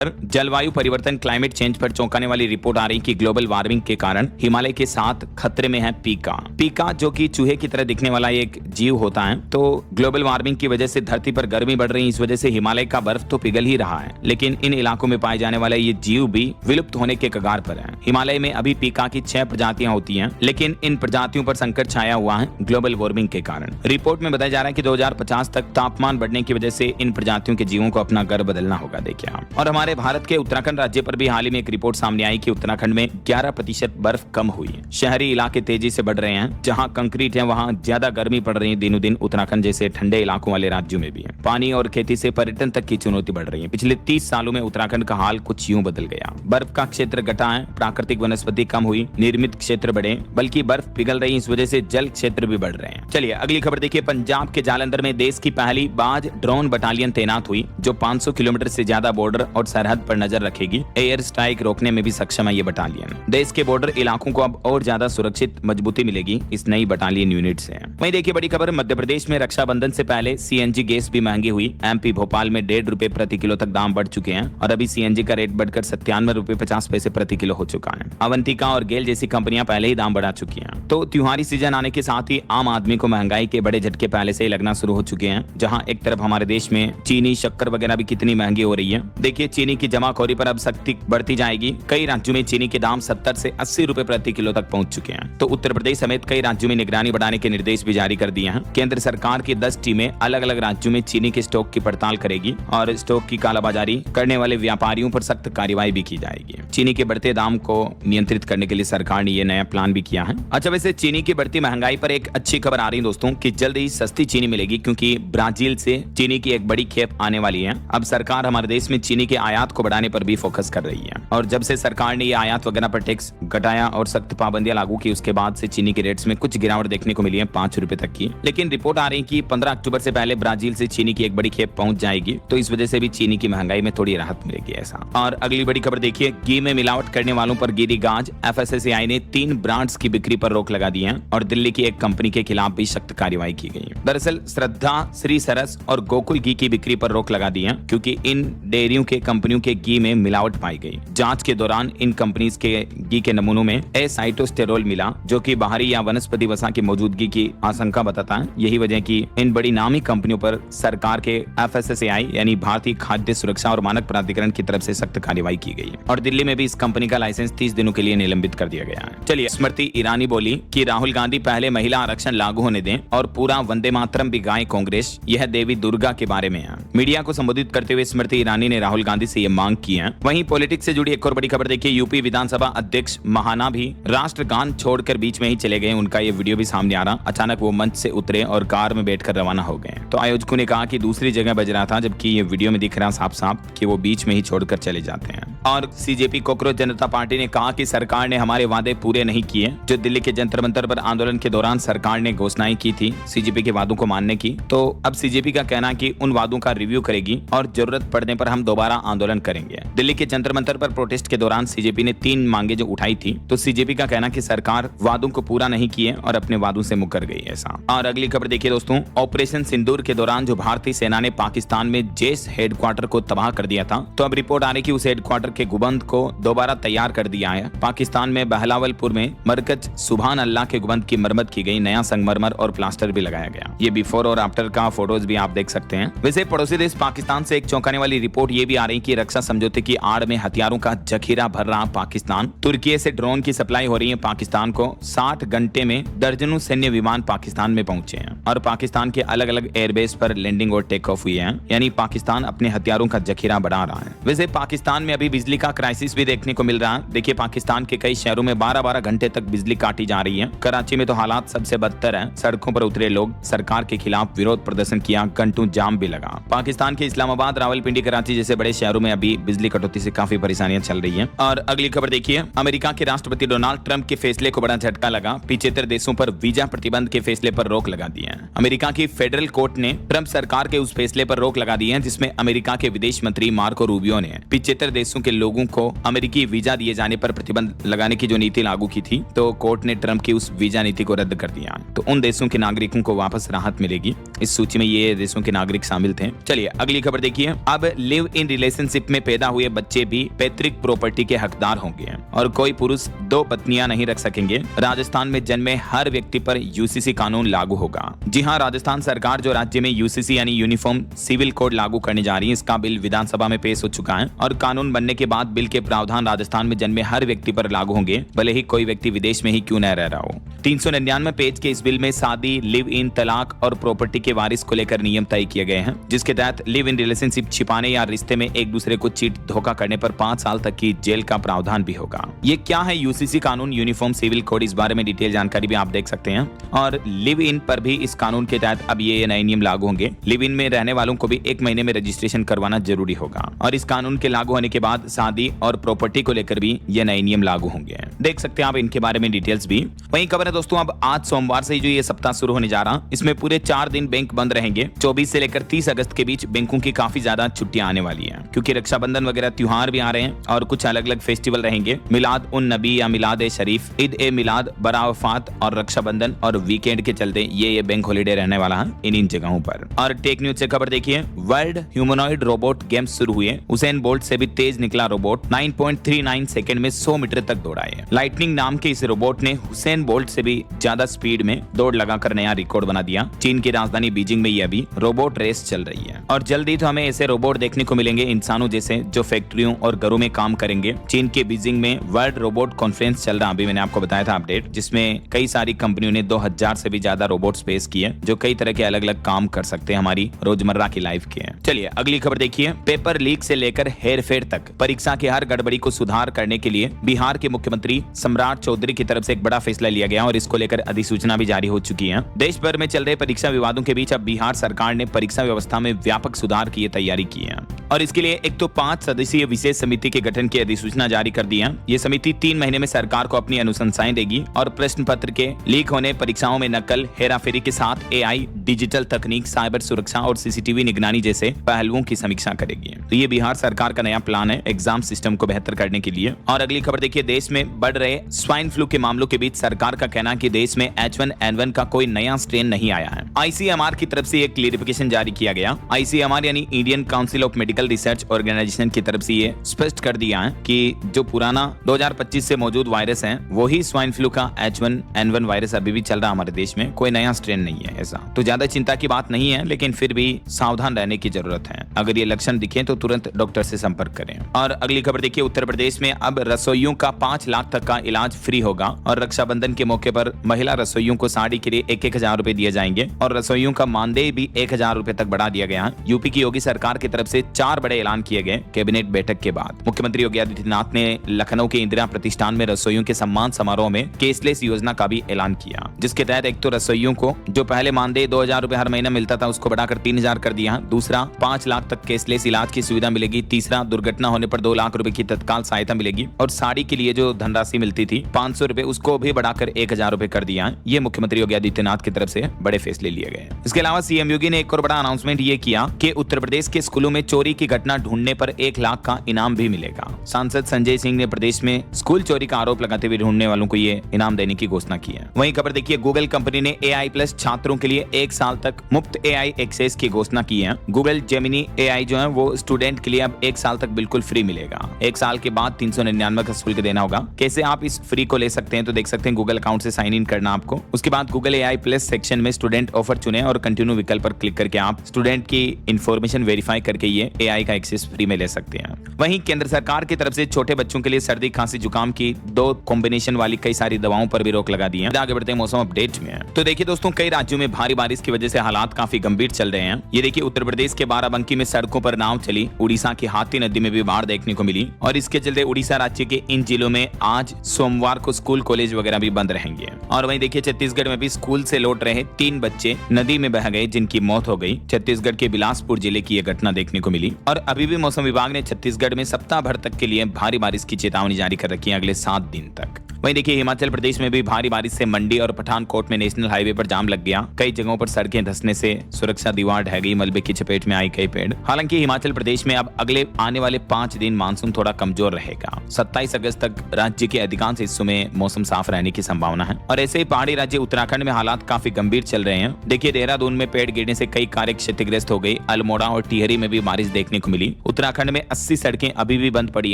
जलवायु परिवर्तन climate change पर चौंकाने वाली रिपोर्ट आ रही कि ग्लोबल वार्मिंग के कारण हिमालय के साथ खतरे में है पीका। पीका जो कि चूहे की तरह दिखने वाला एक जीव होता है। तो ग्लोबल वार्मिंग की वजह से धरती पर गर्मी बढ़ रही है, इस वजह से हिमालय का बर्फ तो पिघल ही रहा है, लेकिन इन इलाकों में पाए जाने वाला ये जीव भी विलुप्त होने के कगार पर है। हिमालय में अभी पीका की 6 प्रजातियां होती हैं, लेकिन इन प्रजातियों पर संकट छाया हुआ है ग्लोबल वार्मिंग के कारण। रिपोर्ट में बताया जा रहा है कि 2050 तक तापमान बढ़ने की वजह से इन प्रजातियों के जीवों को अपना घर बदलना होगा। देखिए आप। और हमारे भारत के उत्तराखंड राज्य पर भी हाल ही में एक रिपोर्ट सामने आई कि उत्तराखंड में 11% बर्फ कम हुई है। शहरी इलाके तेजी से बढ़ रहे हैं, जहां कंक्रीट है वहां ज्यादा गर्मी पड़ रही है दिनों दिन। उत्तराखंड जैसे ठंडे इलाकों वाले राज्यों में भी है। पानी और खेती से पर्यटन तक की चुनौती बढ़ रही है। पिछले 30 सालों में उत्तराखंड का हाल कुछ यूं बदल गया। बर्फ का क्षेत्र घटा है, प्राकृतिक वनस्पति कम हुई, निर्मित क्षेत्र बढ़े, बल्कि बर्फ पिघल रही, इस वजह से जल क्षेत्र भी बढ़ रहे हैं। चलिए अगली खबर देखिए। पंजाब के जालंधर में देश की पहली बाज ड्रोन बटालियन तैनात हुई, जो 500 किलोमीटर से ज्यादा बॉर्डर और सरहद पर नजर रखेगी। एयर स्ट्राइक रोकने में भी सक्षम है ये बटालियन। देश के बॉर्डर इलाकों को अब और ज्यादा सुरक्षित मजबूती मिलेगी इस नई बटालियन यूनिट से। वहीं देखिए बड़ी खबर, मध्य प्रदेश में रक्षाबंधन से पहले सीएनजी गैस भी महंगी हुई। एमपी भोपाल में 1.5 रुपए प्रति किलो तक दाम बढ़ चुके हैं और अभी सीएनजी का रेट बढ़कर 97 रुपए 50 पैसे प्रति किलो हो चुका है। अवंतिका और गेल जैसी कंपनियां पहले ही दाम बढ़ा चुकी हैं। तो त्योहारी सीजन आने के साथ ही आम आदमी को महंगाई के बड़े झटके पहले से ही लगना शुरू हो चुके हैं। जहां एक तरफ हमारे देश में चीनी, शक्कर वगैरह भी कितनी महंगी हो रही है। देखिए चीनी की जमाखोरी पर अब सख्ती बढ़ती जाएगी। कई राज्यों में चीनी के दाम 70 से 80 रुपए प्रति किलो तक पहुंच चुके हैं। तो उत्तर प्रदेश समेत कई राज्यों में निगरानी बढ़ाने के निर्देश भी जारी कर दिए हैं। केंद्र सरकार की 10 टीमें अलग अलग राज्यों में चीनी के स्टॉक की पड़ताल करेगी और स्टॉक की कालाबाजारी करने वाले व्यापारियों पर सख्त कार्रवाई भी की जाएगी। चीनी के बढ़ते दाम को नियंत्रित करने के लिए सरकार ने यह नया प्लान भी किया है। अच्छा वैसे चीनी की बढ़ती महंगाई पर एक अच्छी खबर आ रही है दोस्तों कि जल्द ही सस्ती चीनी मिलेगी, क्योंकि ब्राजील से चीनी की एक बड़ी खेप आने वाली है। अब सरकार हमारे देश में चीनी के आयात को बढ़ाने पर भी फोकस कर रही है। और जब से सरकार ने ये आयात वगैरह पर टैक्स घटाया और सख्त पाबंदियां लागू की, उसके बाद से चीनी के रेट्स में कुछ गिरावट देखने को मिली है 5 रुपए तक की। लेकिन रिपोर्ट आ रही है कि 15 अक्टूबर से पहले ब्राजील से चीनी की एक बड़ी खेप पहुंच जाएगी, तो इस वजह से भी चीनी की महंगाई में थोड़ी राहत मिलेगी ऐसा। और अगली बड़ी खबर देखिए, घी में मिलावट करने वालों पर गिरी गाज। एफएसएसएआई ने 3 ब्रांड्स की बिक्री पर रोक लगा दी है और दिल्ली की एक कंपनी के खिलाफ भी सख्त कार्रवाई की गई। दरअसल श्रद्धा, श्री सरस और गोकुल घी की बिक्री पर रोक लगा दी है, क्योंकि इन डेयरियों के कंपनियों के घी में मिलावट पाई गई। जांच के दौरान इन कंपनीज के घी के नमूनों में एसाइटोस्टेरोल मिला, जो कि बाहरी या वनस्पति वसा की मौजूदगी की आशंका बताता है। यही वजह की इन बड़ी नामी कंपनियों पर सरकार के एफएसएसएआई यानी भारतीय खाद्य सुरक्षा और मानक प्राधिकरण की तरफ से सख्त कार्रवाई की गई और दिल्ली में भी इस कंपनी का लाइसेंस 30 दिनों के लिए निलंबित कर दिया गया है। चलिए स्मृति ईरानी बोली कि राहुल गांधी पहले महिला आरक्षण लागू होने दें और पूरा वंदे मातरम भी गाएं कांग्रेस, यह देवी दुर्गा के बारे में है। मीडिया को संबोधित करते हुए स्मृति ईरानी ने राहुल गांधी से यह मांग की है। वहीं पॉलिटिक्स से जुड़ी एक और बड़ी खबर देखिए, यूपी विधानसभा अध्यक्ष महाना भी राष्ट्रगान छोड़कर बीच में ही चले गए। उनका ये वीडियो भी सामने आ रहा। अचानक वो मंच से उतरे और कार में बैठकर रवाना हो गए। तो आयोजकों ने कहा कि दूसरी जगह बज रहा था, जबकि ये वीडियो में दिख रहा साफ साफ कि वो बीच में ही छोड़कर चले जाते हैं। और सीजेपी कोकरोच जनता पार्टी ने कहा कि सरकार ने हमारे वादे पूरे नहीं किए। जो दिल्ली के जंतर मंतर पर आंदोलन के दौरान सरकार ने घोषणाएं की थी सीजेपी के वादों को मानने की, तो अब सीजेपी का कहना है कि उन वादों का रिव्यू करेगी और जरूरत पड़ने पर हम दोबारा आंदोलन करेंगे। दिल्ली के जंतर मंतर पर प्रोटेस्ट के दौरान सीजेपी ने 3 मांगे जो उठाई थी, तो सीजेपी का कहना कि सरकार वादों को पूरा नहीं किए और अपने वादों से मुकर गई ऐसा। और अगली खबर देखिए दोस्तों, ऑपरेशन सिंदूर के दौरान जो भारतीय सेना ने पाकिस्तान में जेस हेडक्वार्टर को तबाह कर दिया था, तो अब रिपोर्ट आ रही कि उस हेडक्वार्टर के गुबंद को दोबारा तैयार कर दिया है। पाकिस्तान में बहलावलपुर में मरकज सुभान अल्लाह के गुबंद की मरम्मत की गई, नया संगमरमर और प्लास्टर भी लगाया गया। ये बिफोर और आफ्टर का फोटोज भी आप देख सकते हैं। वैसे पड़ोसी देश पाकिस्तान से एक चौंकाने वाली रिपोर्ट ये भी आ रही कि रक्षा समझौते की आड़ में हथियारों का जखीरा भर रहा पाकिस्तान। तुर्की से ड्रोन की सप्लाई हो रही है पाकिस्तान को। 60 घंटे में दर्जनों सैन्य विमान पाकिस्तान में पहुंचे हैं और पाकिस्तान के अलग अलग एयरबेस पर लैंडिंग और टेक ऑफ हुई है। यानी पाकिस्तान अपने हथियारों का जखीरा बढ़ा रहा है। वैसे पाकिस्तान में अभी बिजली का क्राइसिस भी देखने को मिल रहा है। देखिए पाकिस्तान के कई शहरों में 12-12 घंटे तक बिजली काटी जा रही है। कराची में तो हालात सबसे बदतर है। सड़कों पर उतरे लोग, सरकार के खिलाफ विरोध प्रदर्शन किया, घंटों जाम भी लगा। पाकिस्तान के इस्लामाबाद, रावलपिंडी, कराची जैसे बड़े शहरों में अभी बिजली कटौती से काफी परेशानियां चल रही है। और अगली खबर देखिए, अमेरिका के राष्ट्रपति डोनाल्ड ट्रंप के फैसले को बड़ा झटका लगा। 75 देशों पर वीजा प्रतिबंध के फैसले पर रोक लगा दी है। अमेरिका की फेडरल कोर्ट ने ट्रंप सरकार के उस फैसले पर रोक लगा दी है जिसमें अमेरिका के विदेश मंत्री मार्को रूबियो ने 75 देशों के के लोगों को अमेरिकी वीजा दिए जाने पर प्रतिबंध लगाने की जो नीति लागू की थी, तो कोर्ट ने ट्रंप की उस वीजा नीति को रद्द कर दिया। तो उन देशों के नागरिकों को वापस राहत मिलेगी। इस सूची में ये देशों के नागरिक शामिल थे। चलिए अगली खबर देखिए। अब लिव इन रिलेशनशिप में पैदा हुए बच्चे भी पैतृक प्रॉपर्टी के हकदार होंगे और कोई पुरुष 2 पत्नियां नहीं रख सकेंगे। राजस्थान में जन्मे हर व्यक्ति पर यूसीसी कानून लागू होगा। जी हाँ, राजस्थान सरकार जो राज्य में यूसीसी यानी यूनिफॉर्म सिविल कोड लागू करने जा रही है, इसका बिल विधानसभा में पेश हो चुका है और कानून बनने के बाद बिल के प्रावधान राजस्थान में जन्मे हर व्यक्ति पर लागू होंगे, भले ही कोई व्यक्ति विदेश में ही क्यों न रह रहा हो। 399 पेज के इस बिल में शादी, लिव इन, तलाक और प्रॉपर्टी के वारिस को लेकर नियम तय किए गए हैं, जिसके तहत लिव इन रिलेशनशिप छिपाने या रिश्ते में एक दूसरे को चीट धोखा करने पर 5 साल तक की जेल का प्रावधान भी होगा। ये क्या है यूसीसी कानून, यूनिफॉर्म सिविल कोड, इस बारे में डिटेल जानकारी भी आप देख सकते हैं। और लिव इन पर भी इस कानून के तहत अब ये नए नियम लागू होंगे। लिव इन में रहने वालों को भी 1 महीने में रजिस्ट्रेशन करवाना जरूरी होगा और इस कानून के लागू होने के बाद शादी और प्रॉपर्टी को लेकर भी ये नए नियम लागू होंगे। देख सकते हैं आप इनके बारे में डिटेल्स भी। वहीं खबर है दोस्तों, अब आज सोमवार से जो ये सप्ताह शुरू होने जा रहा, इसमें पूरे 4 दिन बैंक बंद रहेंगे। 24 से लेकर 30 अगस्त के बीच बैंकों की काफी ज्यादा छुट्टियां आने वाली हैं, क्योंकि रक्षाबंधन वगैरह त्योहार भी आ रहे हैं और कुछ अलग अलग फेस्टिवल रहेंगे। मिलाद उन नबी या मिलाद ए शरीफ, ईद ए मिलाद, बरावफात और रक्षाबंधन और वीकेंड के चलते ये बैंक हॉलीडे रहने वाला है इन जगहों पर। और टेक न्यूज से खबर देखिए, वर्ल्ड ह्यूमनॉइड रोबोट गेम्स शुरू हुए। हुसैन बोल्ट से भी तेज निकला रोबोट, 9.39 सेकंड में 100 मीटर तक दौड़ा है। लाइटनिंग नाम के इस रोबोट ने हुसैन बोल्ट से भी ज्यादा स्पीड में दौड़ लगाकर नया रिकॉर्ड बना दिया। चीन की राजधानी बीजिंग में ये अभी रोबोट रेस चल रही है और जल्दी तो हमें ऐसे रोबोट देखने को मिलेंगे इंसानों जैसे, जो फैक्ट्रियों और घरों में काम करेंगे। चीन के बीजिंग में वर्ल्ड रोबोट कॉन्फ्रेंस चल रहा, अभी मैंने आपको बताया था अपडेट, जिसमें कई सारी कंपनियों ने 2000 से भी ज्यादा रोबोट्स पेश किए, जो कई तरह के अलग अलग काम कर सकते हैं हमारी रोजमर्रा की लाइफ के। चलिए अगली खबर देखिए। पेपर लीक से लेकर हेरफेर तक परीक्षा की हर गड़बड़ी को सुधार करने के लिए बिहार के मुख्यमंत्री सम्राट चौधरी की तरफ से एक बड़ा फैसला लिया गया और इसको लेकर अधिसूचना भी जारी हो चुकी है। देश भर में चल रहे परीक्षा विवादों के बीच अब बिहार सरकार ने परीक्षा व्यवस्था में व्यापक सुधार की तैयारी की है और इसके लिए एक तो 5 सदस्यीय विशेष समिति के गठन की अधिसूचना जारी कर दी है। ये समिति 3 महीने में सरकार को अपनी अनुशंसाएं देगी और प्रश्न पत्र के लीक होने, परीक्षाओं में नकल, हेराफेरी के साथ एआई, डिजिटल तकनीक, साइबर सुरक्षा और सीसीटीवी निगरानी जैसे पहलुओं की समीक्षा करेगी। तो ये बिहार सरकार का नया प्लान है एग्जाम सिस्टम को बेहतर करने के लिए। और अगली खबर देखिए, देश में बढ़ रहे स्वाइन फ्लू के मामलों के बीच सरकार का कहना कि देश में H1N1 का कोई नया स्ट्रेन नहीं आया है। ICMR की तरफ से एक क्लियरिफिकेशन जारी किया गया। ICMR यानी Indian council of medical research organization की तरफ से ये स्पष्ट कर दिया है कि जो पुराना 2025 से मौजूद वायरस है वही स्वाइन फ्लू का H1N1 वायरस अभी भी चल रहा हमारे देश में, कोई नया स्ट्रेन नहीं है ऐसा। तो ज्यादा चिंता की बात नहीं है, लेकिन फिर भी सावधान रहने की जरूरत है। अगर ये लक्षण दिखे तो तुरंत डॉक्टर से संपर्क करें। और अगली खबर देखिए, उत्तर प्रदेश में अब रसोइयों का 5 लाख तक का इलाज फ्री होगा और रक्षाबंधन के मौके पर महिला रसोइयों को साड़ी के लिए 1,000 रुपए दिए जाएंगे और रसोइयों का मानदेय भी 1,000 रुपए तक बढ़ा दिया गया है। यूपी की योगी सरकार की तरफ से 4 बड़े ऐलान किए गए कैबिनेट बैठक के बाद। मुख्यमंत्री योगी आदित्यनाथ ने लखनऊ के इंदिरा प्रतिष्ठान में रसोइयों के सम्मान समारोह में केसलेस योजना का भी ऐलान किया, जिसके तहत एक तो रसोइयों को जो पहले मानदेय 2,000 रुपए हर महीना मिलता था उसको बढ़ाकर 3,000 कर दिया। दूसरा, 5 लाख तक केसलेस इलाज की सुविधा मिलेगी। तीसरा, दुर्घटना होने पर 2 लाख रुपए की तत्काल सहायता मिलेगी और साड़ी के लिए जो धनराशि मिलती थी 500 रुपए, उसको भी बढ़ाकर 1,000 रुपए कर दिया। ये मुख्यमंत्री योगी आदित्यनाथ की तरफ से बड़े फैसले लिए गए। इसके अलावा सीएम योगी ने एक और बड़ा अनाउंसमेंट ये किया कि उत्तर प्रदेश के स्कूलों में चोरी की घटना ढूंढने पर 1 लाख का इनाम भी मिलेगा। सांसद संजय सिंह ने प्रदेश में स्कूल चोरी का आरोप लगाते हुए ढूंढने वालों को ये इनाम देने की घोषणा की है। वहीं खबर देखिए, गूगल कंपनी ने AI+ छात्रों के लिए 1 साल तक मुफ्त AI एक्सेस की घोषणा की है। गूगल जेमिनी AI जो है वो स्टूडेंट के लिए अब 1 साल तक बिल्कुल फ्री मिलेगा। 1 साल के बाद 399 का शुल्क देना होगा। कैसे आप इस फ्री को ले सकते हैं, तो देख सकते हैं गूगल अकाउंट से साइन इन करना आपको। उसके बाद गूगल AI+ सेक्शन में स्टूडेंट ऑफर चुने और कंटिन्यू विकल्प पर क्लिक करके आप स्टूडेंट की इंफॉर्मेशन वेरीफाई करके ये AI का एक्सेस फ्री में ले सकते हैं। वहीं केंद्र सरकार की तरफ से छोटे बच्चों के लिए सर्दी, खांसी, जुकाम की 2 कॉम्बिनेशन वाली कई सारी दवाओं पर भी रोक लगा दी है। आगे बढ़ते हैं मौसम अपडेट में। तो देखिए दोस्तों, कई राज्यों में भारी बारिश की वजह से हालात काफी गंभीर चल रहे हैं। ये देखिए, उत्तर प्रदेश के बाराबंकी में सड़कों पर नाव चली। उड़ीसा की हाथी नदी में भी बाढ़ देखने को मिली और इसके चलते उड़ीसा राज्य के इन जिलों में आज सोमवार को स्कूल, कॉलेज वगैरह भी बंद रहेंगे। और वहीं देखिए, छत्तीसगढ़ में भी स्कूल से लौट रहे 3 बच्चे नदी में बह गए, जिनकी मौत हो गई। छत्तीसगढ़ के बिलासपुर जिले की यह घटना देखने को मिली। और अभी भी मौसम विभाग ने छत्तीसगढ़ में सप्ताह भर तक के लिए भारी बारिश की चेतावनी जारी कर रखी है, अगले 7 दिन तक। वहीं देखिए हिमाचल प्रदेश में भी भारी बारिश से मंडी और पठानकोट में नेशनल हाईवे पर जाम लग गया। कई जगहों पर सड़कें धंसने से सुरक्षा दीवार ढह गई, मलबे की चपेट में आई कई पेड़। हालांकि हिमाचल प्रदेश में अब अगले आने वाले 5 दिन मानसून थोड़ा कमजोर रहेगा। 27 अगस्त तक राज्य के अधिकांश हिस्सों में मौसम साफ रहने की संभावना है। और ऐसे ही पहाड़ी राज्य उत्तराखंड में हालात काफी गंभीर चल रहे हैं। देखिए देहरादून में पेड़ गिरने से कई कार्य क्षतिग्रस्त हो गई। अल्मोड़ा और टिहरी में भी बारिश देखने को मिली। उत्तराखंड में 80 सड़कें अभी भी बंद पड़ी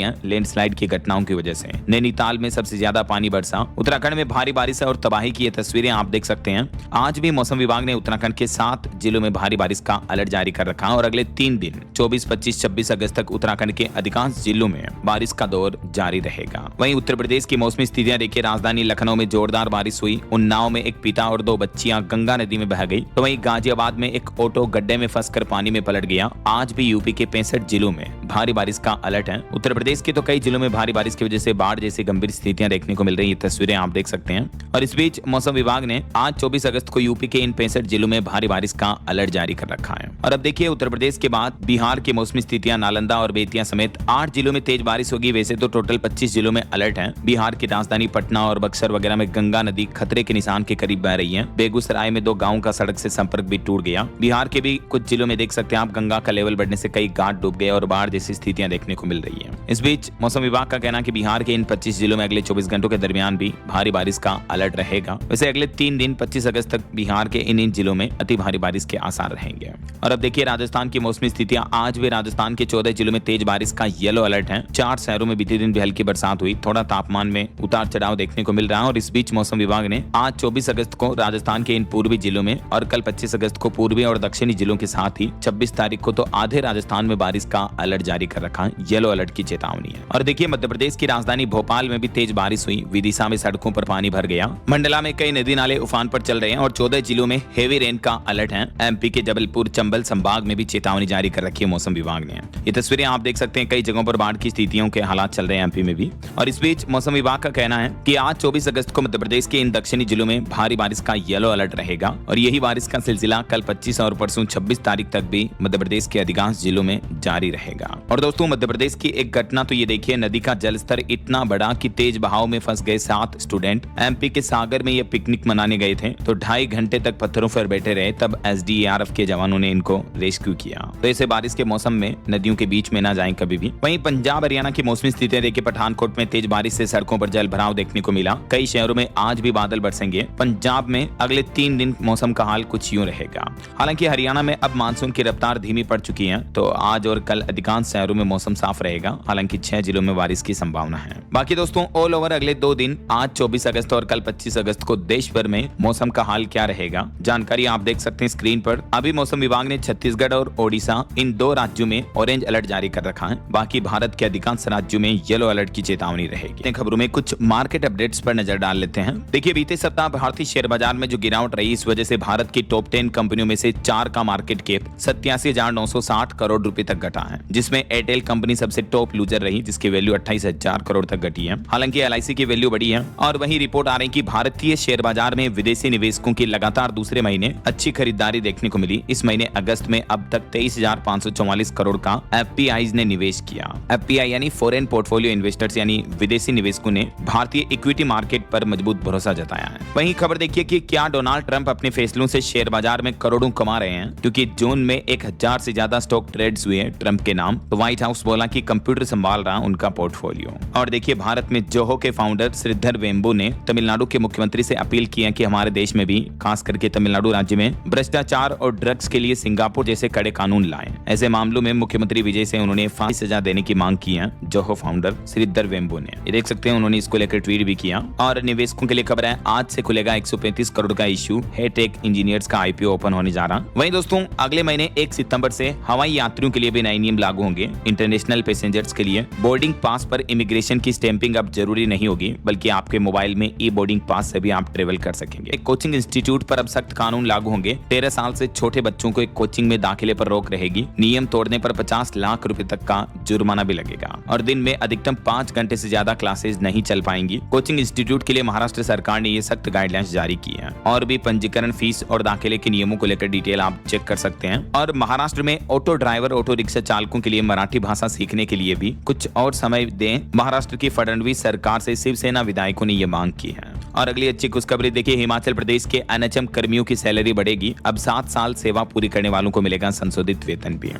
हैं लैंडस्लाइड की घटनाओं की वजह से। नैनीताल में सबसे ज्यादा पानी बरसा। उत्तराखंड में भारी बारिश और तबाही की ये तस्वीरें आप देख सकते हैं। आज भी मौसम विभाग ने उत्तराखंड के 7 जिलों में भारी बारिश का अलर्ट जारी कर रखा और अगले 3 दिन 24, 25, 26 अगस्त तक उत्तराखंड के अधिकांश जिलों में बारिश का दौर जारी रहेगा। वहीं उत्तर प्रदेश की मौसमी स्थितियां देखिए, राजधानी लखनऊ में जोरदार बारिश हुई। उन्नाव में एक पिता और 2 बच्चियां गंगा नदी में बह गई। तो वहीं गाजियाबाद में एक ऑटो गड्ढे में फंसकर पानी में पलट गया। आज भी यूपी के 65 जिलों में भारी बारिश का अलर्ट है। उत्तर प्रदेश के तो कई जिलों में भारी बारिश की वजह से बाढ़ जैसी गंभीर स्थितियां देखने को मिल रही है। तस्वीरें आप देख सकते हैं। और इस बीच मौसम विभाग ने आज 24 अगस्त को यूपी के इन 65 जिलों में भारी बारिश का अलर्ट जारी कर रखा है। और अब देखिए उत्तर प्रदेश के बाद बिहार की मौसमी स्थितियां, नालंदा और बेतिया समेत 8 जिलों में तेज बारिश होगी। वैसे तो टोटल 25 जिलों में अलर्ट है। बिहार की राजधानी पटना और बक्सर वगैरह में गंगा नदी खतरे के निशान के करीब बह रही है। बेगूसराय में 2 गाँव का सड़क से संपर्क भी टूट गया। बिहार के भी कुछ जिलों में देख सकते हैं आप, गंगा का लेवल बढ़ने से कई घाट डूब गए और बाढ़ जैसी स्थितियां देखने को मिल रही है। इस बीच मौसम विभाग का कहना है कि बिहार के इन 25 जिलों में अगले 24 घंटों के दरमियान भी भारी बारिश का अलर्ट रहेगा। वैसे अगले 3 दिन 25 अगस्त तक बिहार के इन जिलों में अति भारी बारिश के आसार रहेंगे। और अब देखिए राजस्थान की मौसमी स्थितियां, आज भी राजस्थान के 14 जिलों में तेज बारिश का येलो अलर्ट है। 4 शहरों में बीते दिन भी हल्की बरसात हुई। थोड़ा तापमान में उतार चढ़ाव देखने को मिल रहा है। और इस बीच मौसम विभाग ने आज 24 अगस्त को राजस्थान के इन पूर्वी जिलों में और कल 25 अगस्त को पूर्वी और दक्षिणी जिलों के साथ ही 26 तारीख को तो आधे राजस्थान में बारिश का अलर्ट जारी कर रखा है। येलो अलर्ट की चेतावनी है। और देखिए मध्य प्रदेश की राजधानी भोपाल में भी तेज बारिश हुई। विदिशा में सड़कों पर पानी भर गया। मंडला में कई नदी नाले उफान पर चल रहे हैं और 14 जिलों में हेवी रेन का अलर्ट है। एमपी के जबलपुर चंबल संभाग में भी चेतावनी जारी कर रखी है मौसम विभाग ने। ये तस्वीरें आप देख सकते हैं। कई जगहों पर बाढ़ की स्थितियों के हालात चल रहे हैं एमपी में भी। और इस बीच मौसम विभाग का कहना है कि आज 24 अगस्त को मध्य प्रदेश के इन दक्षिणी जिलों में भारी बारिश का येलो अलर्ट रहेगा। और यही बारिश का सिलसिला कल 25 और परसों 26 तारीख तक भी मध्य प्रदेश के अधिकांश जिलों में जारी रहेगा। और दोस्तों मध्य प्रदेश की एक घटना तो ये देखिए, नदी का जलस्तर इतना बढ़ा कि तेज बहाव में फंस गए 7 स्टूडेंट। एमपी के सागर में ये पिकनिक मनाने गए थे तो 2.5 घंटे तक पत्थरों पर बैठे रहे। तब एसडीआरएफ के जवानों ने इनको रेस्क्यू किया। तो ऐसे बारिश के मौसम में नदियों के बीच में ना जाएं कभी भी। वहीं पंजाब हरियाणा की मौसमी स्थितियां देखिए, पठानकोट में तेज बारिश से सड़कों पर जल भराव देखने को मिला। कई शहरों में आज भी बादल बरसेंगे। पंजाब में अगले 3 दिन मौसम का हाल कुछ यूं रहेगा। हालांकि हरियाणा में अब मानसून की रफ्तार धीमी पड़ चुकी है। तो आज और कल अधिकांश शहरों में मौसम साफ रहेगा। हालांकि 6 जिलों में बारिश की संभावना है। बाकी दोस्तों ऑल ओवर अगले 2 दिन आज 24 अगस्त और कल 25 अगस्त को देश भर में मौसम का हाल क्या रहेगा, जानकारी आप देख सकते हैं स्क्रीन पर। अभी मौसम विभाग ने छत्तीसगढ़ और ओडिशा इन 2 राज्यों में ऑरेंज अलर्ट जारी कर रखा है। बाकी भारत के अधिकांश राज्यों में येलो अलर्ट की चेतावनी रहेगी। खबरों में कुछ मार्केट अपडेट्स पर नजर डाल लेते हैं। देखिए बीते सप्ताह भारतीय शेयर बाजार में जो गिरावट रही, इस वजह से भारत की टॉप 10 कंपनियों में से 4 का मार्केट कैप 87,960 करोड़ रुपए तक घटा है, जिसमें एयरटेल कंपनी सबसे टॉप लूजर रही जिसकी वैल्यू 28,000 करोड़ तक घटी है। हालांकि एलआईसी की वैल्यू बढ़ी है। और वहीं रिपोर्ट आ रही कि भारतीय शेयर बाजार में विदेशी निवेशकों की लगातार दूसरे महीने अच्छी खरीदारी देखने को मिली। इस महीने अगस्त में अब तक 23,544 करोड़ का एफपीआई ने निवेश किया। एफपीआई यानी फॉरेन पोर्टफोलियो इन्वेस्टर्स यानी विदेशी निवेशकों ने भारतीय इक्विटी मार्केट पर मजबूत भरोसा जताया है। वहीं खबर देखिए कि क्या डोनाल्ड ट्रंप अपने फैसलों से शेयर बाजार में करोड़ों कमा रहे हैं, क्योंकि जून में 1000 से ज्यादा स्टॉक ट्रेड्स हुए ट्रंप के नाम। तो व्हाइट हाउस बोला कि कंप्यूटर संभाल रहा उनका पोर्टफोलियो। और देखिए भारत में जोहो के फाउंडर श्रीधर वेम्बू ने तमिलनाडु के मुख्यमंत्री से अपील की है कि हमारे देश में भी, खास करके तमिलनाडु राज्य में, भ्रष्टाचार और ड्रग्स के लिए सिंगापुर जैसे कड़े कानून लाएं। ऐसे मामलों में मुख्यमंत्री विजय से उन्होंने फांसी सजा देने की मांग की है जोहो फाउंडर श्रीधर वेम्बू ने। ये देख सकते हैं उन्होंने इसको लेकर ट्वीट भी किया। और निवेशकों के लिए खबर है, आज से खुलेगा 135 करोड़ का इश्यू हेटेक इंजीनियर्स का आईपीओ ओपन होने जा रहा। वहीं दोस्तों अगले महीने 1 सितंबर से हवाई यात्रियों के लिए भी नए नियम लागू होंगे। इंटरनेशनल पैसेंजर्स के लिए बोर्डिंग पास पर इमिग्रेशन की स्टैंपिंग अब जरूरी नहीं होगी, बल्कि आपके मोबाइल में ई बोर्डिंग पास से भी आप ट्रेवल कर सकेंगे। एक कोचिंग इंस्टीट्यूट पर अब सख्त कानून लागू होंगे। 13 साल से छोटे बच्चों को एक कोचिंग में दाखिले पर रोक रहेगी। नियम तोड़ने पर 50 लाख रुपए तक का जुर्माना भी लगेगा। और दिन में अधिकतम अधिकतम 5 घंटे से ज्यादा क्लासेज नहीं चल पाएंगी। कोचिंग इंस्टीट्यूट के लिए महाराष्ट्र सरकार ने ये सख्त गाइडलाइंस जारी की है। और भी पंजीकरण, फीस और दाखिले के नियमों को लेकर डिटेल आप चेक कर सकते हैं। और महाराष्ट्र में ऑटो ड्राइवर, ऑटो रिक्शा चालकों के लिए मराठी भाषा सीखने के लिए भी कुछ और समय दें। महाराष्ट्र की फडणवीस सरकार से शिवसेना विधायकों ने ये मांग की है। और अगली अच्छी खुशखबरी देखिए, हिमाचल प्रदेश के एनएचएम कर्मियों की सैलरी बढ़ेगी। अब 7 साल सेवा पूरी करने वालों को मिलेगा संशोधित वेतन भी।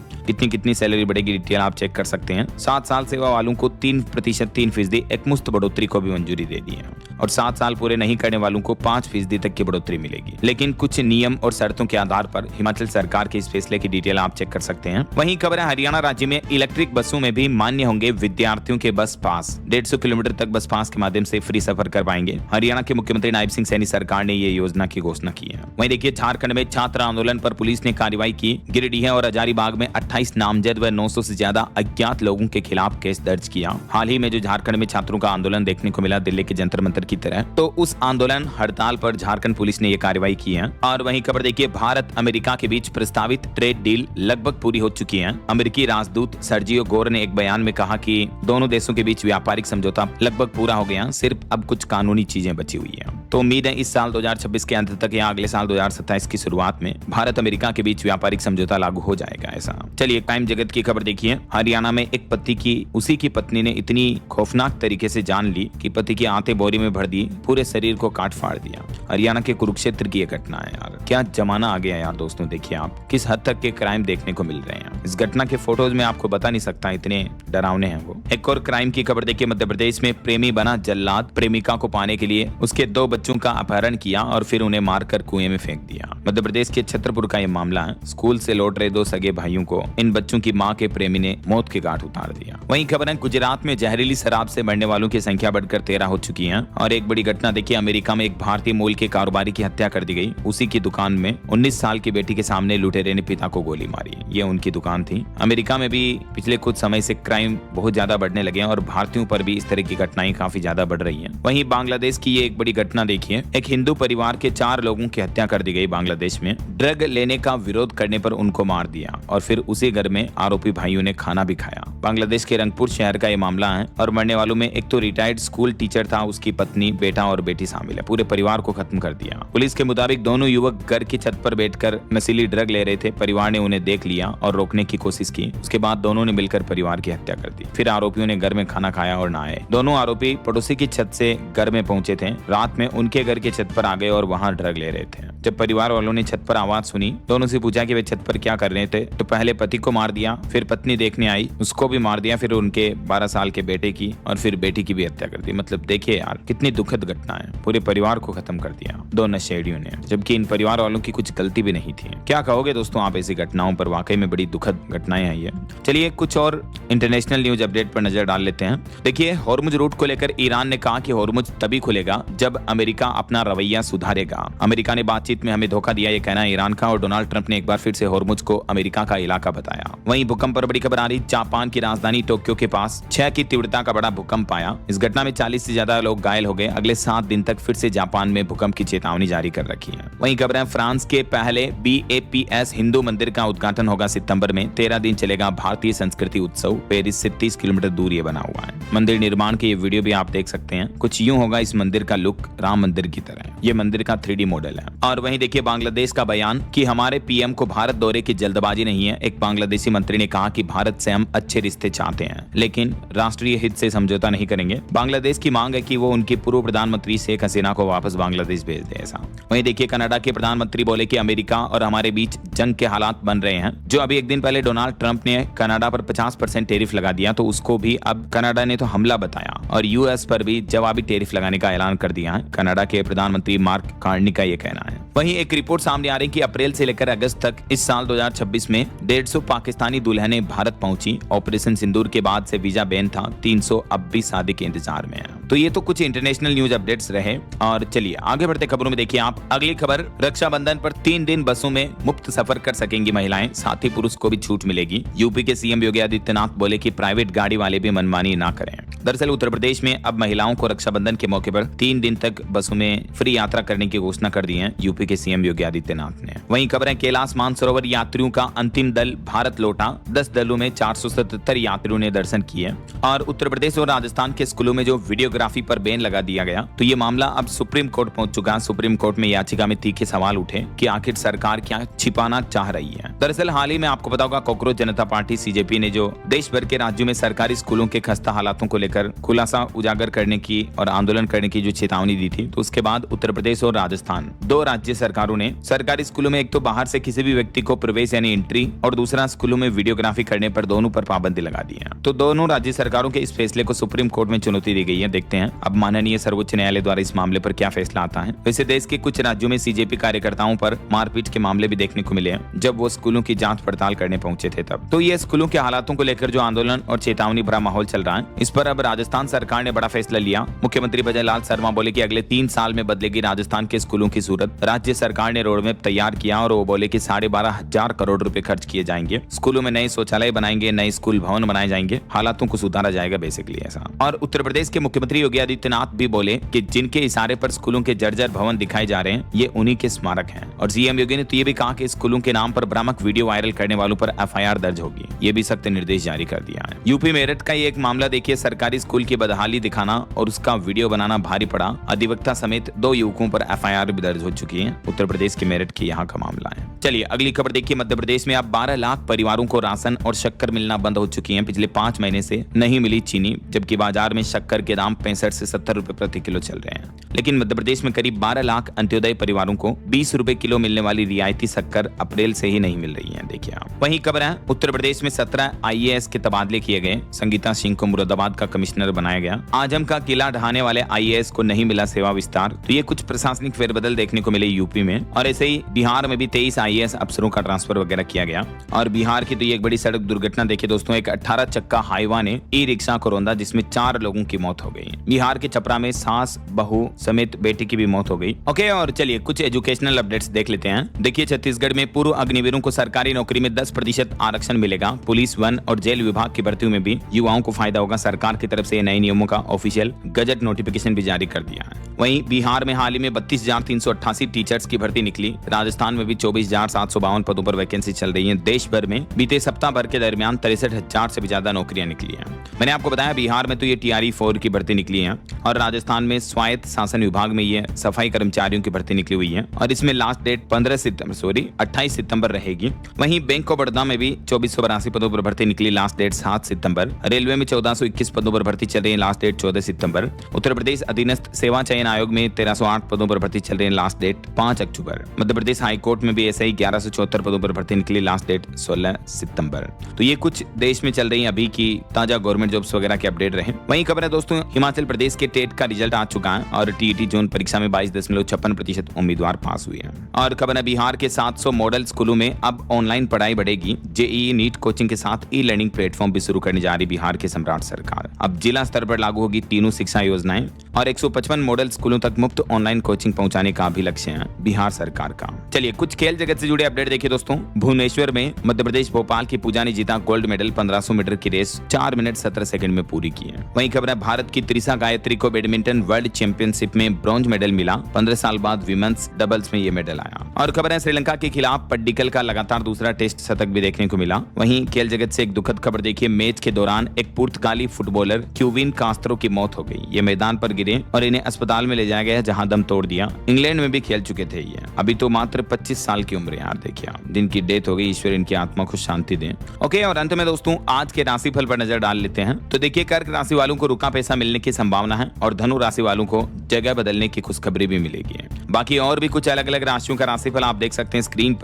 कितनी सैलरी बढ़ेगी, डिटेल आप चेक कर सकते हैं। 7 साल सेवा वालों को 3% 3% एकमुश्त बढ़ोतरी को भी मंजूरी दे दी है। और 7 साल पूरे नहीं करने वालों को 5% तक की बढ़ोतरी मिलेगी, लेकिन कुछ नियम और शर्तों के आधार पर। हिमाचल सरकार के इस फैसले की डिटेल आप चेक कर सकते हैं। वहीं खबर है, हरियाणा राज्य में इलेक्ट्रिक बसों में भी मान्य होंगे विद्यार्थियों के बस पास। 150 किलोमीटर तक बस पास के माध्यम से फ्री सफर कर पाएंगे। हरियाणा के मुख्यमंत्री नायब सिंह सैनी सरकार ने ये योजना की घोषणा की है। वहीं देखिए, झारखंड में छात्र आंदोलन पर पुलिस ने कार्रवाई की। गिरिडीह और हजारीबाग में 28 नामजद व 900 से ज्यादा अज्ञात लोगों के खिलाफ केस दर्ज किया। हाल ही में जो झारखंड में छात्रों का आंदोलन देखने को मिला दिल्ली के जंतर मंतर की तरह, तो उस आंदोलन हड़ताल पर झारखंड पुलिस ने यह कार्रवाई की है। और वहीं खबर देखिए, भारत अमेरिका के बीच प्रस्तावित ट्रेड डील लगभग पूरी हो चुकी है। अमेरिकी राजदूत सर्जियो गोर ने एक बयान में कहा कि दोनों देशों के बीच व्यापारिक समझौता लगभग पूरा हो गया, सिर्फ अब कुछ कानूनी चीजें बची हुई है। तो उम्मीद है इस साल 2026 के अंत तक या अगले साल 2027 की शुरुआत में भारत अमेरिका के बीच व्यापारिक समझौता लागू हो जाएगा। ऐसा चलिए, टाइम जगत की खबर देखिए। हरियाणा में एक पति की उसी की पत्नी ने इतनी खौफनाक तरीके से जान ली कि पति की आंतें बोरी में भर दी, पूरे शरीर को काट फाड़ दिया। हरियाणा के कुरुक्षेत्र की यह घटना है यार। क्या जमाना आ गया यार दोस्तों, देखिए आप किस हद तक के क्राइम देखने को मिल रहे हैं। इस घटना के फोटोज में आपको बता नहीं सकता, इतने डरावने हैं वो। एक और क्राइम की खबर देखिए, मध्य प्रदेश में प्रेमी बना जल्लाद। प्रेमिका को पाने के लिए उसके 2 बच्चों का अपहरण किया और फिर उन्हें मारकर कुएं में फेंक दिया। मध्य प्रदेश के छतरपुर का यह मामला है। स्कूल से लौट रहे 2 सगे भाइयों को इन बच्चों की मां के प्रेमी ने मौत के घाट उतार दिया। वहीं खबर है, गुजरात में जहरीली शराब से मरने वालों की संख्या बढ़कर 13 हो चुकी है। और एक बड़ी घटना देखिए, अमेरिका में एक भारतीय मूल के कारोबारी की हत्या कर दी गई। उसी की दुकान में 19 साल की बेटी के सामने लुटेरे ने पिता को गोली मारी। ये उनकी दुकान थी। अमेरिका में भी पिछले कुछ समय से क्राइम बहुत ज्यादा बढ़ने लगे हैं और भारतीयों पर भी इस तरह की घटनाएं काफी ज्यादा बढ़ रही हैं। वहीं बांग्लादेश की ये एक बड़ी घटना देखिए, एक हिंदू परिवार के 4 लोगों की हत्या कर दी गई बांग्लादेश में। ड्रग लेने का विरोध करने पर उनको मार दिया और फिर उसी घर में आरोपी भाइयों ने खाना भी खाया। बांग्लादेश के रंगपुर शहर का ये मामला है। और मरने वालों में एक तो रिटायर्ड स्कूल टीचर था, उसकी पत्नी, बेटा और बेटी शामिल है। पूरे परिवार को खत्म कर दिया। पुलिस के मुताबिक दोनों युवक घर की छत पर बैठकर नशीली ड्रग ले रहे थे। परिवार ने उन्हें देख लिया और रोकने की कोशिश की। उसके बाद दोनों ने मिलकर परिवार की हत्या कर दी। फिर आरोपियों ने घर में खाना खाया और नहाए। दोनों आरोपी पड़ोसी की छत से घर में पहुंचे थे। रात में उनके घर की छत पर आ गए और वहां ड्रग ले रहे थे। जब परिवार वालों ने छत पर आवाज सुनी, दोनों से पूछा कि वे छत पर क्या कर रहे थे, तो पहले पति को मार दिया, फिर पत्नी देखने आई, उसको भी मार दिया, फिर उनके 12 साल के बेटे की और फिर बेटी की भी हत्या कर दी। मतलब देखिए यार, कितनी दुखद घटना है। पूरे परिवार को खत्म कर दिया 2 नशेड़ियों ने, जबकि इन परिवार वालों की कुछ गलती भी नहीं थी। क्या कहोगे दोस्तों आप ऐसी घटनाओं पर? वाकई में बड़ी दुखद घटनाएं हैं ये। चलिए कुछ और इंटरनेशनल न्यूज अपडेट पर नजर डाल लेते हैं। देखिए, हॉर्मुज रूट को लेकर ईरान ने कहा कि हॉर्मुज तभी खुलेगा जब अमेरिका अपना रवैया सुधारेगा। अमेरिका ने बातचीत में हमें धोखा दिया, ये कहना है ईरान का। और डोनाल्ड ट्रंप ने एक बार फिर से हॉर्मुज को अमेरिका का इलाका बताया। वहीं भूकंप पर बड़ी खबर आ रही, जापान की राजधानी टोक्यो के पास 6 की तीव्रता का बड़ा भूकंप आया। इस घटना में 40 से ज्यादा लोग घायल हो गए। अगले 7 दिन तक फिर से जापान में भूकंप की चेतावनी जारी कर रखी है। वहीं खबर है, फ्रांस के पहले BAPS हिंदू मंदिर का उद्घाटन होगा सितंबर में। 13 दिन चलेगा भारतीय संस्कृति उत्सव। पेरिस से 30 किलोमीटर दूर ये बना हुआ है। मंदिर निर्माण के ये वीडियो भी आप देख सकते हैं। कुछ यूं होगा इस मंदिर का लुक, राम मंदिर की तरह। ये मंदिर का 3D मॉडल है। और वहीं देखिए, बांग्लादेश का बयान कि हमारे PM को भारत दौरे की जल्दबाजी नहीं है। एक बांग्लादेशी मंत्री ने कहा कि भारत से हम अच्छे रिश्ते चाहते हैं, लेकिन राष्ट्रीय हित से समझौता नहीं करेंगे। बांग्लादेश की मांग है कि वो उनकी पूर्व प्रधानमंत्री शेख हसीना को वापस बांग्लादेश भेज दे। ऐसा वहीं देखिए, कनाडा के प्रधानमंत्री बोले कि अमेरिका और हमारे बीच जंग के हालात बन रहे हैं। जो अभी एक दिन पहले डोनाल्ड ट्रंप ने कनाडा पर 50% टैरिफ लगा दिया, तो उसको भी अब कनाडा ने तो हमला बताया और US पर भी जवाबी टैरिफ लगाने का ऐलान कर दिया है। कनाडा के प्रधानमंत्री मार्क कार्नी का यह कहना है। वहीं एक रिपोर्ट सामने आ रही कि अप्रैल से लेकर अगस्त तक इस साल 2026 में 150 पाकिस्तानी दुल्हनें भारत पहुंची। ऑपरेशन सिंदूर के बाद से वीजा बैन था। 300 अब भी शादी के इंतजार में है। तो ये तो कुछ इंटरनेशनल न्यूज अपडेट्स रहे। और चलिए आगे बढ़ते खबरों में देखिए आप अगली खबर, रक्षाबंधन पर 3 दिन बसों में मुफ्त सफर कर सकेंगी महिलाएं, साथ ही पुरुष को भी छूट मिलेगी। यूपी के CM योगी आदित्यनाथ बोले कि प्राइवेट गाड़ी वाले भी मनमानी ना करें। दरअसल उत्तर प्रदेश में अब महिलाओं को रक्षाबंधन के मौके पर 3 दिन तक बसों में फ्री यात्रा करने की घोषणा कर दी है यूपी के सीएम योगी आदित्यनाथ ने। वहीं खबर है कैलाश मानसरोवर यात्रियों का अंतिम दल भारत लौटा, 10 दलों में 477 यात्रियों ने दर्शन किए। और उत्तर प्रदेश और राजस्थान के स्कूलों में जो वीडियोग्राफी पर बैन लगा दिया गया, तो ये मामला अब सुप्रीम कोर्ट पहुंच चुका। सुप्रीम कोर्ट में याचिका में तीखे सवाल उठे कि आखिर सरकार क्या छिपाना चाह रही है। दरअसल हाल ही में आपको पता होगा कॉकरोच जनता पार्टी सीजेपी ने जो देश भर के राज्यों में सरकारी स्कूलों के खस्ता हालातों को लेकर खुलासा उजागर करने की और आंदोलन करने की जो चेतावनी दी थी, तो उसके बाद उत्तर प्रदेश और राजस्थान, 2 राज्य सरकारों ने सरकारी स्कूलों में एक तो बाहर से किसी भी व्यक्ति को प्रवेश यानी एंट्री और दूसरा स्कूलों में वीडियोग्राफी करने पर दोनों पर पाबंदी लगा दी है। तो दोनों राज्य सरकारों के इस फैसले को सुप्रीम कोर्ट में चुनौती दी गई है। देखते हैं अब माननीय सर्वोच्च न्यायालय द्वारा इस मामले पर क्या फैसला आता है। वैसे देश के कुछ राज्यों में सीजेपी कार्यकर्ताओं पर मारपीट के मामले भी देखने को मिले हैं जब वो स्कूलों की जांच पड़ताल करने पहुंचे थे तब। तो ये स्कूलों के हालातों को लेकर जो आंदोलन और चेतावनी भरा माहौल चल रहा है, इस पर अब राजस्थान सरकार ने बड़ा फैसला लिया। मुख्यमंत्री भजनलाल शर्मा बोले कि अगले 3 साल में बदलेगी राजस्थान के स्कूलों की सूरत। राज्य सरकार ने रोडमैप तैयार किया और वो बोले कि 12,500 करोड़ रुपए खर्च किए जाएंगे। स्कूलों में नए शौचालय बनाएंगे, नए स्कूल भवन बनाए जाएंगे, हालातों को सुधारा जाएगा बेसिकली ऐसा। और उत्तर प्रदेश के मुख्यमंत्री योगी आदित्यनाथ भी बोले कि जिनके इशारे पर स्कूलों के जर्जर भवन दिखाए जा रहे हैं, ये उन्हीं के स्मारक हैं। और सीएम योगी ने तो ये भी कहा कि स्कूलों के नाम पर भ्रामक वीडियो वायरल करने वालों पर एफआईआर दर्ज होगी। ये भी सख्त निर्देश जारी कर दिया है। यूपी मेरठ का ये एक मामला देखिए, सरकारी स्कूल की बदहाली दिखाना और उसका वीडियो बनाना भारी पड़ा। अधिवक्ता समेत 2 युवकों पर एफआईआर भी दर्ज हो चुकी है। उत्तर प्रदेश के मेरठ के यहाँ का मामला है। चलिए अगली खबर देखिए, मध्य प्रदेश में अब 12 लाख परिवारों को राशन और शक्कर मिलना बंद हो चुकी है। पिछले 5 महीने से नहीं मिली चीनी, जबकि बाजार में शक्कर के दाम 65 से 70 रुपए प्रति किलो चल रहे हैं। लेकिन मध्य प्रदेश में करीब 12 लाख अंत्योदय परिवारों को 20 रुपए किलो मिलने वाली रियायती शक्कर अप्रैल से ही नहीं मिल रही है। देखिए आप वही खबर है, उत्तर प्रदेश में 17 आईएएस के तबादले किए गए। संगीता सिंह को मुरादाबाद का कमिश्नर बनाया गया। आजम का किला ढहाने वाले आईएएस को नहीं मिला सेवा विस्तार। तो ये कुछ प्रशासनिक फेरबदल देखने को मिले यूपी में। और ऐसे ही बिहार में भी 23 आईएएस अफसरों का ट्रांसफर वगैरह किया गया। और बिहार की तो ये एक बड़ी सड़क दुर्घटना देखिए दोस्तों, एक 18 चक्का हाईवा ने ई रिक्शा को रौंदा जिसमें 4 लोगों की मौत हो गई। बिहार के छपरा में सास, बहू समेत बेटी की भी मौत हो गई। ओके, और चलिए कुछ एजुकेशनल अपडेट्स देख लेते हैं। देखिए छत्तीसगढ़ में पूर्व अग्निवीरों को सरकारी नौकरी में 10% आरक्षण मिलेगा। पुलिस, वन और जेल विभाग की भर्तियों में भी युवाओं को फायदा होगा। सरकार की तरफ से नए नियमों का ऑफिशियल गजट नोटिफिकेशन भी जारी कर दिया है। वहीं बिहार में हाल ही में 32,388 टीचर्स की भर्ती निकली। राजस्थान में भी 24,752 पदों पर वैकेंसी चल रही है। देश भर में बीते सप्ताह भर के दरमियान 63,000 से भी ज्यादा नौकरियां निकली हैं। मैंने आपको बताया बिहार में तो ये TRE 4 की भर्ती निकली है और राजस्थान में स्वायत्त शासन विभाग में ये सफाई कर्मचारियों की भर्ती निकली हुई है और इसमें लास्ट डेट 28 सितंबर रहेगी। वहीं बैंक ऑफ बड़ौदा में भी 2482 पदों पर भर्ती निकली, लास्ट डेट 7 सितंबर। रेलवे में 1421 पदों पर भर्ती चल रही है, लास्ट डेट 14 सितंबर। उत्तर प्रदेश अधीनस्थ सेवा चयन आयोग में 1308 पदों पर भर्ती चल रही है, लास्ट डेट 5 अक्टूबर। मध्य प्रदेश हाईकोर्ट में भी ऐसे ही 1174 पदों पर भर्ती निकली, लास्ट डेट 16 सितंबर। तो ये कुछ देश में चल रही है अभी की ताजा गवर्नमेंट जॉब्स वगैरह के अपडेट रहे। वहीं खबर है दोस्तों, हिमाचल प्रदेश के टेट का रिजल्ट आ चुका है और टीईटी जोन परीक्षा में 22.56% उम्मीदवार पास हुए हैं। और खबर है बिहार के 700 मॉडल स्कूलों में अब ऑनलाइन पढ़ाई बढ़ेगी। जेईई नीट कोचिंग के साथ ई लर्निंग प्लेटफॉर्म भी शुरू करने जा रही बिहार की सम्राट सरकार। अब जिला स्तर पर लागू होगी तीनों शिक्षा योजनाएं और 155 मॉडल स्कूलों तक मुफ्त ऑनलाइन कोचिंग पहुंचाने का भी लक्ष्य है बिहार सरकार का। चलिए कुछ खेल जगत से जुड़े अपडेट देखिए दोस्तों। भुवनेश्वर में मध्य प्रदेश भोपाल की पूजा ने जीता गोल्ड मेडल। 1500 मीटर की रेस 4 मिनट 17 सेकंड में पूरी की है। वहीं खबर है भारत की त्रिशा गायत्री को बैडमिंटन वर्ल्ड चैंपियनशिप में ब्रॉन्ज मेडल मिला। 15 साल बाद विमेंस डबल्स में ये मेडल आया। और खबर है श्रीलंका के खिलाफ पड्डिकल का लगातार दूसरा टेस्ट शतक भी देखने को मिला। वहीं खेल जगत से एक दुखद खबर देखिए, मैच के दौरान एक पुर्तगाली फुटबॉलर क्यूविन कास्त्रो की मौत हो गई। ये मैदान पर गिरे और इन्हें अस्पताल में ले जाया गया जहां दम तोड़ दिया। इंग्लैंड में भी खेल चुके थे ये, अभी तो मात्र 25 साल की उम्र है यार। देखिए आप, जिनकी डेथ हो गई, ईश्वर इनकी आत्मा को शांति दे। ओके, और अंत में दोस्तों आज के राशिफल पर नजर डाल लेते हैं। तो देखिए कर्क राशि वालों को रुका पैसा मिलने की संभावना है और धनु राशि वालों को जगह बदलने की खुशखबरी भी मिलेगी। बाकी और भी कुछ अलग अलग राशियों का राशिफल आप देख सकते हैं स्क्रीन